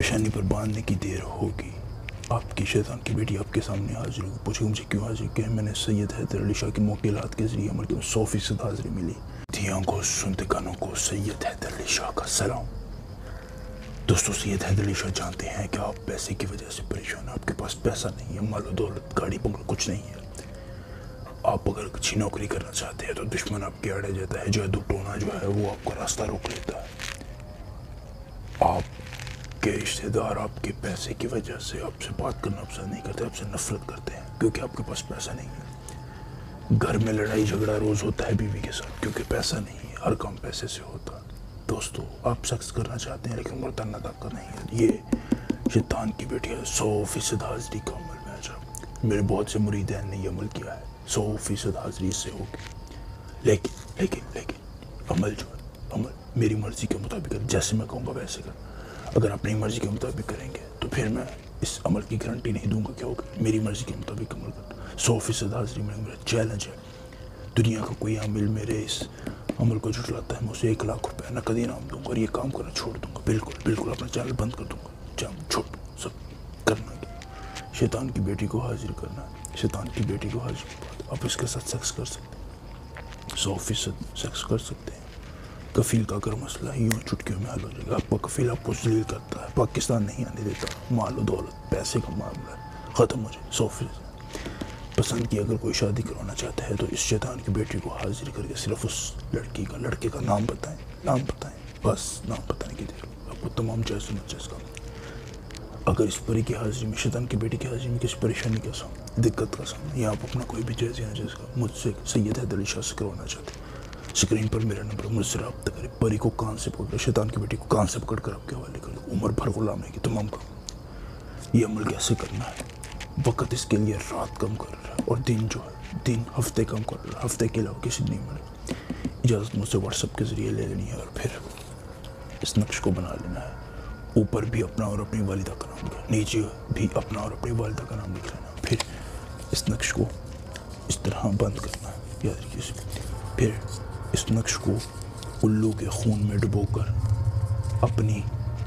पेशानी पर बांधने की देर होगी। आपकी शैतान की बेटी आपके सामने हाजिर होगी। पूछे मुझे क्यों हाजिर किया? मैंने सैयद हैदर अली शाह की मुवक्किलात के जरिए अमल की 100% हाजिरी मिली थी। आंखों सुनते कानों को सैयद हैदर अली शाह का सलाम। दोस्तों, सैयद हैदर अली शाह जानते हैं कि आप पैसे की वजह से परेशान हैं। आपके पास पैसा नहीं है, मालो दौलत, गाड़ी बंगला कुछ नहीं है। आप अगर अच्छी नौकरी करना चाहते हैं तो दुश्मन आपके आड़े जाता है। जादू टोना जो है वो आपका रास्ता रोक लेता है। आपके रिश्तेदार आपके पैसे की वजह से आपसे बात करना पसंद नहीं करते, आपसे नफरत करते हैं क्योंकि आपके पास पैसा नहीं है। घर में लड़ाई झगड़ा रोज होता है बीवी के साथ क्योंकि पैसा नहीं है। हर काम पैसे से होता है। दोस्तों, आप सेक्स करना चाहते हैं लेकिन मर्दाना ताकत नहीं है। ये शैतान की बेटी है। 100% हाजिरी का अमल में आ जाओ। मेरे बहुत से मुरीदैन ने ये अमल किया है। 100% हाजिरी इससे होगी। लेकिन लेकिन लेकिन अमल जो है, अमल मेरी मर्जी के मुताबिक कर, जैसे मैं कहूँगा वैसे कर। अगर अपनी मर्जी के मुताबिक करेंगे तो फिर मैं इस अमल की गारंटी नहीं दूंगा कि होगा। मेरी मर्जी के मुताबिक अमल कर 100% हाजिरी में मेरा चैलेंज है। दुनिया का कोई अमल मेरे इस अमल को जुटलाता है, मैं उसे 1 लाख रुपये नकद इनाम दूंगा और ये काम करना छोड़ दूंगा। बिल्कुल बिल्कुल अपना चैनल बंद कर दूंगा। छोड़ सब करना है। शैतान की बेटी को हाजिर करना है। शैतान की बेटी को हाजिर, आप इसके साथ सेक्स कर सकते हैं। 100% सेक्स कर सकते हैं। कफील का अगर मसला यूँ चुटकियों में हल हो जाएगा। आपका कफील आपको जलील करता है, पाकिस्तान नहीं आने देता, मालो दौलत पैसे का मामला है, ख़त्म हो जाए। 100% पसंद की अगर कोई शादी करवाना चाहता है तो इस शैतान की बेटी को हाजिर करके सिर्फ उस लड़के का नाम बताएं, बस नाम बताने की देर आपको तमाम जायज़ का। अगर इस परी की हाजिरी में, शैतान की बेटी की हाजिरी में किसी परेशानी का सामना, दिक्कत का सामना, या आप अपना कोई भी जायज़ या नाजायज़ का मुझसे सैयद हैदर अली शाह से करवाना चाहते हैं, स्क्रीन पर मेरा नंबर, मुझसे रब्ता करें। परी को कान से पकड़, शैतान की बेटी को कान से पकड़ कर आपके हवाले कर दो। उम्र भर गुलाम रहेगी तमाम काम। ये अमल कैसे करना है? वक़्त इसके लिए रात कम कर रहा है और दिन जो है, दिन हफ्ते कम कर रहा है। हफ्ते के अलावा किसी नहीं मिलेगा। इजाज़त मुझसे व्हाट्सएप के ज़रिए ले लेनी है और फिर इस नक्श को बना लेना है। ऊपर भी अपना और अपनी वालिदा का नाम लिखना, नीचे भी अपना और अपनी वालिदा का नाम लिख लेना। फिर इस नक्श को इस तरह बंद करना है, याद रखिए। फिर इस नक्श को उल्लू के खून में डुबोकर अपनी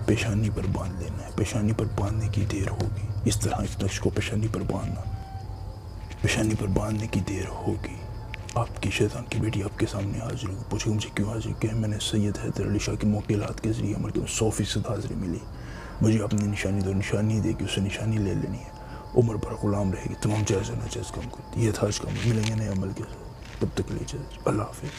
पेशानी पर बांध लेना है। पेशानी पर बांधने की देर होगी। इस तरह इस नक्श को पेशानी पर बांधना, पेशानी पर बांधने की देर होगी। आपकी शैतान की बेटी आपके सामने हाजिर होगी। पूछे मुझे क्यों हाजिर किया? मैंने सैयद हैदर अली शाह की मुवक्किलात के जरिए अमल की 100% हाजिरी मिली। मुझे अपनी निशानी दो, निशानी देगी उसे निशानी ले लेनी है। उम्र भर गुलाम रहेगी, तमाम जायज़ नाजायज़ काम करती। ये था आज का अमल। मिलेंगे नए अमल के साथ, तब तक के लिए अल्लाह हाफ़िज़।